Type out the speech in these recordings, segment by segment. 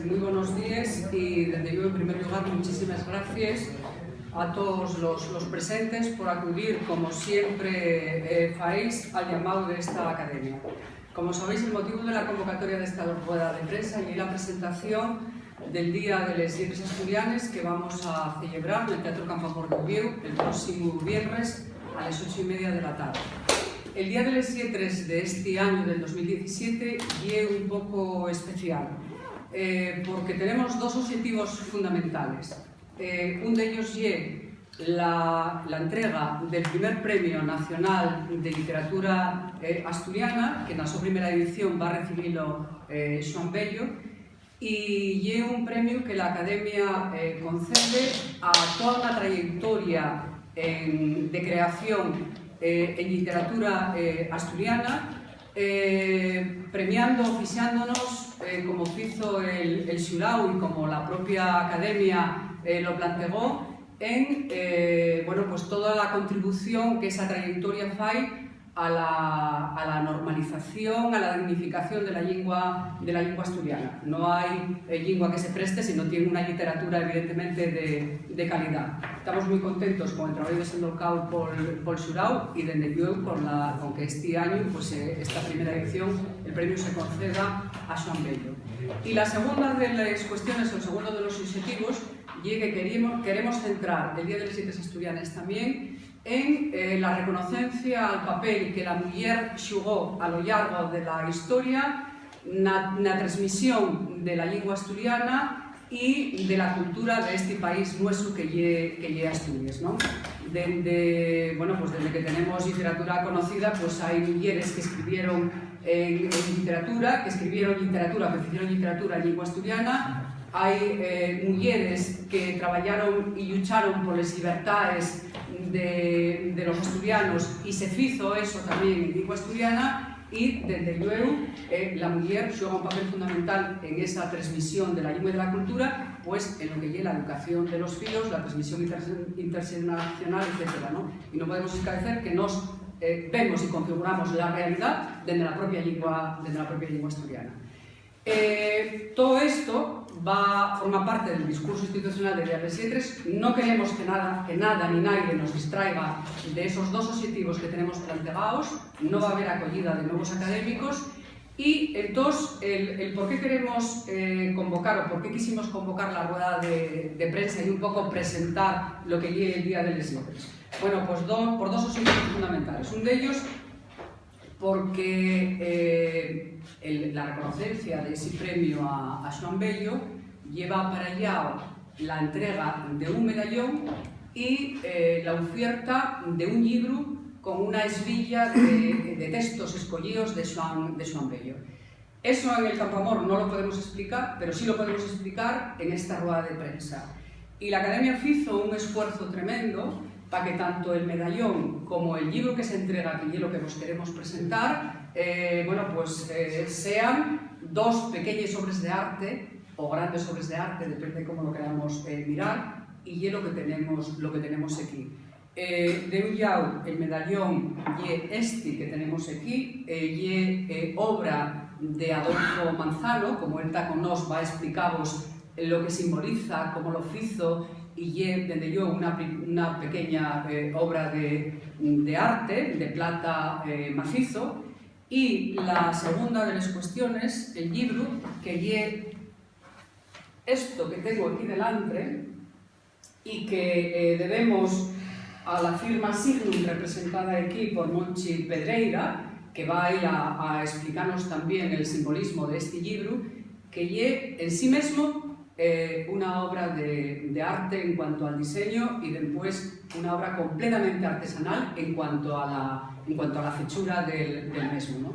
muy buenos días y desde yo en primer lugar muchísimas gracias a todos los presentes por acudir, como siempre faéis, al llamado de esta academia. Como sabéis, el motivo de la convocatoria de esta rueda de prensa y la presentación del Día de les Lletres Asturianes que vamos a celebrar en el Teatro Campoamor de Oviedo el próximo viernes a las 8:30 de la tarde. El Día de les Lletres de este año, del 2017, es un poco especial, porque tenemos dos objetivos fundamentales. Un de ellos es la entrega del primer Premio Nacional de Literatura Asturiana, que en su primera edición va a recibirlo Xoán Bello, y es un premio que la Academia concede a toda una trayectoria de creación en literatura asturiana, premiando, oficiándonos, como hizo el Xurau y como la propia Academia lo planteó, en bueno, pues toda la contribución que esa trayectoria fai a la normalización, a la dignificación de la lingua asturiana. No hay lingua que se preste si no tiene una literatura evidentemente de calidad. Estamos muy contentos con el trabajo desenvolcado por Xurau y desde yo con que este año, pues, esta primera edición, el premio se conceda a Xoán Bello. Y la segunda de las cuestiones, el segundo de los objetivos, es que queremos centrar el Día de les Lletres Asturianes también en la reconocencia al papel que la muller xugó a lo largo de la historia na transmisión de la lingua asturiana y de la cultura de este país nuestro que lle Asturias, ¿no? Bueno, pues desde que tenemos literatura conocida, pues hay mujeres que escribieron literatura, que hicieron literatura en lingua asturiana. Hay mujeres que trabajaron y lucharon por las libertades de los asturianos y se hizo eso también en lingua asturiana, y desde luego la mujer juega un papel fundamental en esa transmisión de la lengua y de la cultura, pues en lo que lleva la educación de los fíos, la transmisión internacional, etc., ¿no? Y no podemos escabecer que nos vemos y configuramos la realidad desde la propia lengua asturiana. Todo esto forma parte del discurso institucional de Día de les Lletres. No queremos que nada ni nadie nos distraiga de esos dos objetivos que tenemos planteados. No va a haber acogida de nuevos académicos. Y entonces, el por qué queremos convocar o por qué quisimos convocar la rueda de prensa y un poco presentar lo que lleva el Día de les Lletres. Bueno, pues por dos objetivos fundamentales. Un de ellos, porque la reconocencia de ese premio a Xoán Bello lleva para allá la entrega de un medallón y la oferta de un libro con una esvilla de textos escollidos de Xoán Bello. Eso en el Campoamor no lo podemos explicar, pero sí lo podemos explicar en esta rueda de prensa. Y la Academia hizo un esfuerzo tremendo para que tanto el medallón como el libro que se entrega, que es lo que nos queremos presentar, bueno, pues sean dos pequeñas obras de arte o grandes obras de arte, depende de cómo lo queramos mirar, y es lo que tenemos aquí. De un lado, el medallón y este que tenemos aquí, y obra de Adolfo Manzano, como él está con nos, va a explicaros lo que simboliza, cómo lo hizo, y desde yo una pequeña obra de arte, de plata macizo. Y la segunda de las cuestiones, el libro, que es esto que tengo aquí delante y que debemos a la firma Signum, representada aquí por Monchi Pedreira, que va a ir a explicarnos también el simbolismo de este libro, que es en sí mismo una obra de arte en cuanto al diseño y después una obra completamente artesanal en cuanto a la fechura del mismo, ¿no?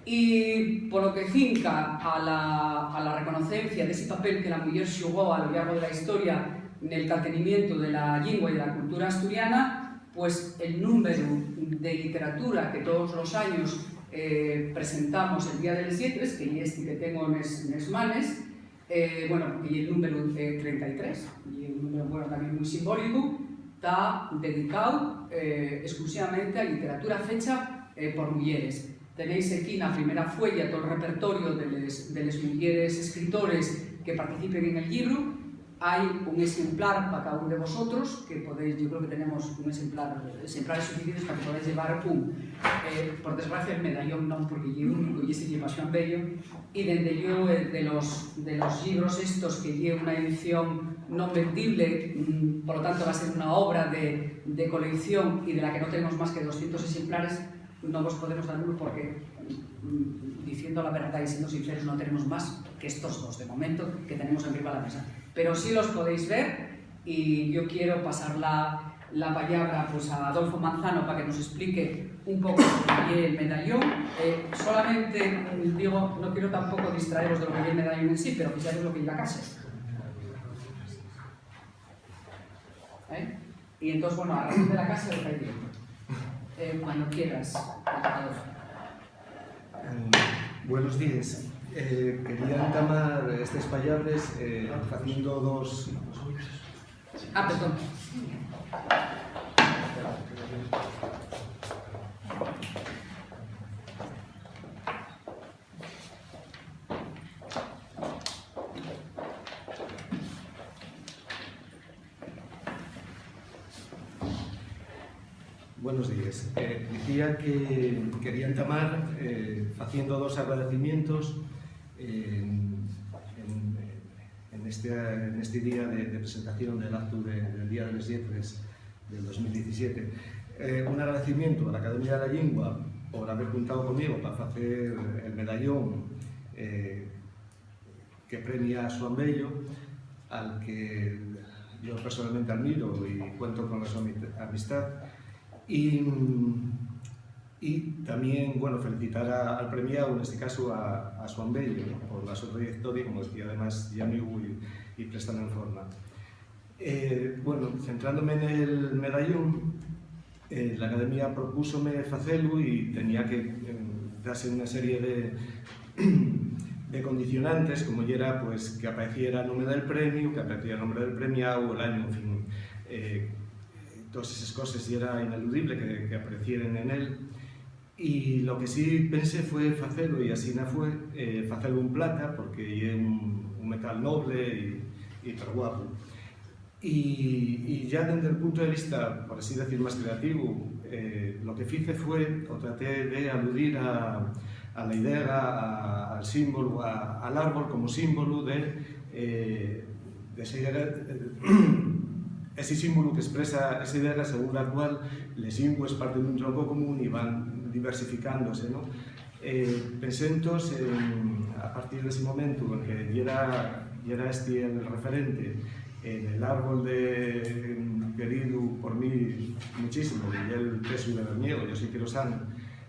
Y por lo que finca a la reconocencia de ese papel que la mujer xugó a lo largo de la historia en el mantenimiento de la lengua y de la cultura asturiana, pues el número de literatura que todos los años presentamos el Día de les Lletres, que es este que tengo en las manos, bueno, y el número 33, y un número, bueno, también muy simbólico, está dedicado exclusivamente a literatura fecha por mujeres. Tenéis aquí en la primera fuella todo el repertorio de las mujeres escritores que participen en el libro. Hay un exemplar para cada uno de vosotros, que podéis, yo creo que tenemos un exemplares suficientes para que podáis llevar un. Por desgracia el medallón non, porque lle único e ese lleva Xoan Bello, e dende yo de los libros estos que lle unha edición non vendible, por lo tanto va a ser unha obra de colección e de la que non tenemos más que 200 exemplares, non vos podemos dar uno porque, diciendo la verdad y siendo sinceros, no tenemos más que estos dos de momento que tenemos arriba de la mesa. Pero sí los podéis ver y yo quiero pasar la palabra pues, a Adolfo Manzano para que nos explique un poco el medallón. Solamente digo, no quiero tampoco distraeros de lo que es el medallón en sí, pero fijaros lo que lleva a casa. Y entonces, bueno, a razón de la casa lo que hay directo. Cuando quieras, Adolfo. Buenos días. Quería entamar estes pallabres facendo dos... Perdón. Buenos días. Dicía que quería entamar haciendo dos agradecimientos en este día de presentación del acto del Día de les Lletres del 2017. Un agradecimiento a la Academia de la Lingua por haber contado conmigo para hacer el medallón que premia a Xoan Bello, al que yo personalmente admiro y cuento con su amistad. Y también, bueno, felicitar al premiado, en este caso a Xoan Bello, ¿no? Por su trayectoria, como decía además ya amigo y prestando en forma. Bueno, centrándome en el medallón, la Academia propúsome facelo y tenía que darse una serie de condicionantes, como ya era pues, que apareciera el nombre del premio, que apareciera el nombre del premiado, el año, en fin. Todas esas cosas y era ineludible que aparecieran en él. Y lo que sí pensé fue hacerlo, y así no fue, hacerlo en plata, porque es un metal noble y pero guapo. Y ya desde el punto de vista, por así decir, más creativo, lo que hice fue, o traté de aludir a la idea, al símbolo, al árbol como símbolo de esa idea, ese símbolo que expresa esa idea según la cual les lingües parten d'un tronco común y van diversificándose, ¿no? Pensé entonces, a partir de ese momento en que ya era este el referente, el árbol querido por mí muchísimo, y el peso de Berniego, yo sí que lo saben.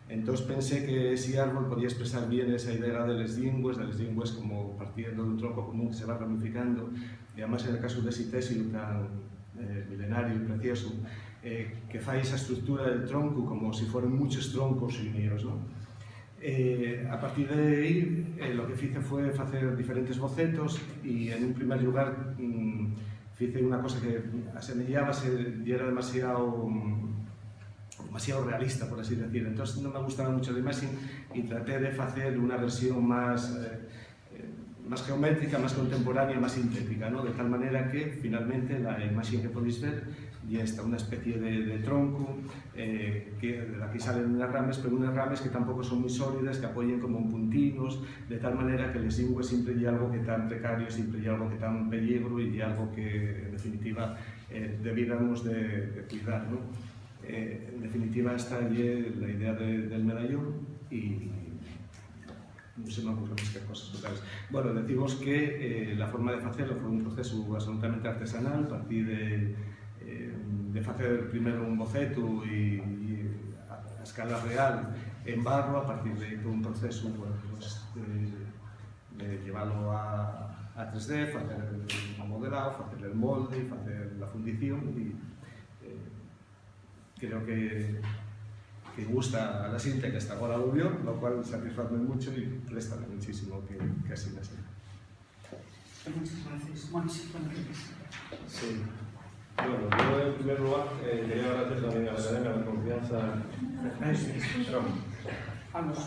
Entonces pensé que ese árbol podía expresar bien esa idea de les lingües como partiendo de un tronco común que se va ramificando, y además en el caso de ese tésilo tan milenario y precioso, que fa esa estructura del tronco como si fueran muchos troncos unidos, ¿no? A partir de ahí, lo que hice fue hacer diferentes bocetos y en un primer lugar hice una cosa que asemejaba y era demasiado realista, por así decir. Entonces no me gustaba mucho la imagen y traté de hacer una versión más geométrica, más contemporánea, más sintética, ¿no? De tal manera que finalmente la imagen que podéis ver ya está una especie de tronco de la que salen unas ramas, pero unas ramas que tampoco son muy sólidas, que apoyen como en puntinos, de tal manera que les lingües siempre hay algo que tan precario, siempre hay algo que tan peligro y algo que en definitiva debiéramos de cuidar, ¿no? En definitiva esta es la idea del medallón y no se me ocurren más que cosas totales. Bueno, decimos que la forma de hacerlo fue un proceso absolutamente artesanal, a partir de hacer primero un boceto y a escala real en barro, a partir de todo un proceso bueno, pues, de llevarlo a 3D, hacer el modelado, hacer el molde, hacer la fundición y creo que gusta a la gente que hasta ahora lo vio, lo cual satisface mucho y presta muchísimo que así la sea. Muchas gracias. Monchi, cuando quieras. Sí. Bueno, yo en primer lugar quería agradecer también a la Academia la confianza. Vamos.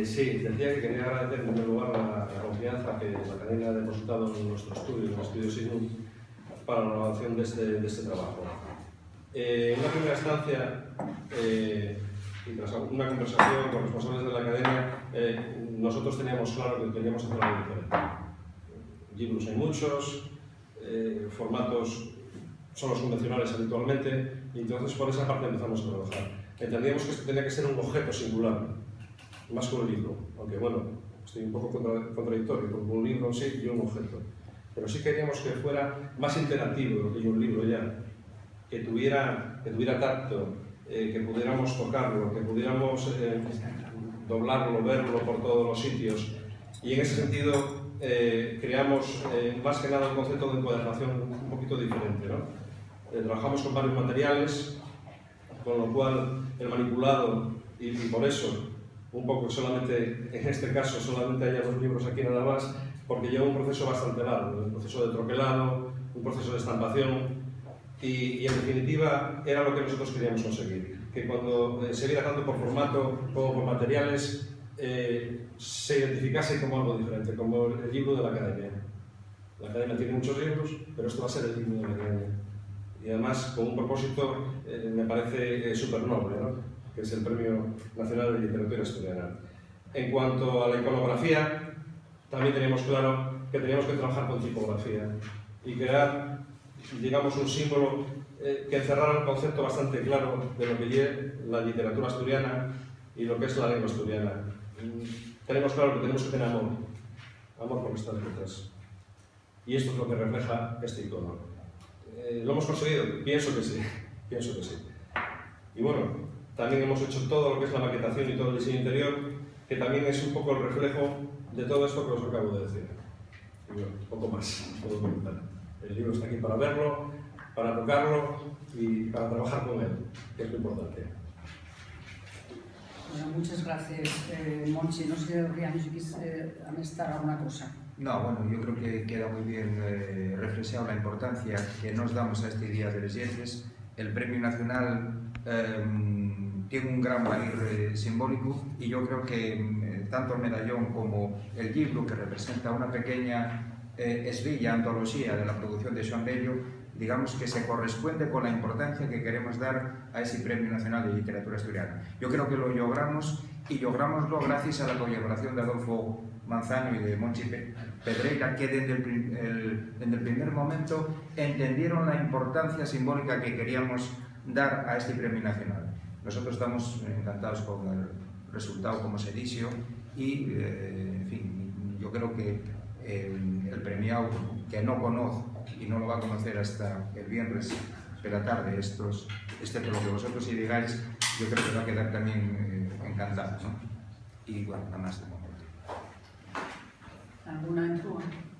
Sí, decía que quería agradecer en primer lugar la confianza que la Academia ha depositado en nuestro estudio, en el estudio Signum, para la elaboración de este trabajo. En una primera instancia, y tras una conversación con responsables de la Academia, nosotros teníamos claro que queríamos hacer algo diferente. Libros hay muchos, formatos son los convencionales habitualmente, y entonces por esa parte empezamos a trabajar. Entendíamos que esto tenía que ser un objeto singular, más que un libro, aunque bueno, estoy un poco contradictorio, porque un libro en sí y un objeto. Pero sí queríamos que fuera más interactivo que un libro ya, que tuviera tacto, que pudiéramos tocarlo, que pudiéramos doblarlo, verlo por todos los sitios. Y en ese sentido creamos más que nada un concepto de encuadernación un poquito diferente, ¿no? Trabajamos con varios materiales, con lo cual el manipulado, y por eso, un poco solamente, en este caso, solamente hay 2 libros aquí nada más, porque lleva un proceso bastante largo, un proceso de troquelado, un proceso de estampación, y en definitiva era lo que nosotros queríamos conseguir, que cuando se viera tanto por formato como por materiales, se identificase como algo diferente, como el libro de la Academia. La Academia tiene muchos libros, pero esto va a ser el libro de la Academia. Y además con un propósito, me parece súper noble, ¿no? Que es el Premio Nacional de Literatura Asturiana. En cuanto a la iconografía, también teníamos claro que teníamos que trabajar con tipografía y crear, digamos, un símbolo que encerrara un concepto bastante claro de lo que es la literatura asturiana y lo que es la lengua asturiana. Tenemos claro que tenemos que tener amor por nuestras letras. Y esto es lo que refleja este icono. ¿Lo hemos conseguido? Pienso que sí, pienso que sí. Y bueno, también hemos hecho todo lo que es la maquetación y todo el diseño interior, que también es un poco el reflejo de todo esto que os acabo de decir. Y bueno, poco más puedo comentar. El libro está aquí para verlo, para tocarlo y para trabajar con él, que es lo importante. Bueno, muchas gracias, Monchi. No sé, Rian, si quieres amestar alguna cosa. No, bueno, yo creo que queda muy bien reflexionado la importancia que nos damos a este Día de las Letras. El Premio Nacional tiene un gran valor simbólico y yo creo que tanto el medallón como el libro, que representa una pequeña esvilla, antología de la producción de Xoán Bello, digamos que se corresponde con la importancia que queremos dar a ese Premio Nacional de Literatura Asturiana. Yo creo que lo logramos, y logramoslo gracias a la colaboración de Adolfo Manzano y de Monchi Pedreira, que desde el primer momento entendieron la importancia simbólica que queríamos dar a este Premio Nacional. Nosotros estamos encantados con el resultado, como se dijo, y en fin, yo creo que el premiado, que no conoce y no lo va a conocer hasta el viernes de la tarde, por lo que vosotros sí digáis, yo creo que va a quedar también encantado, ¿no? Y bueno, nada más de momento. ¿Alguna intrusión?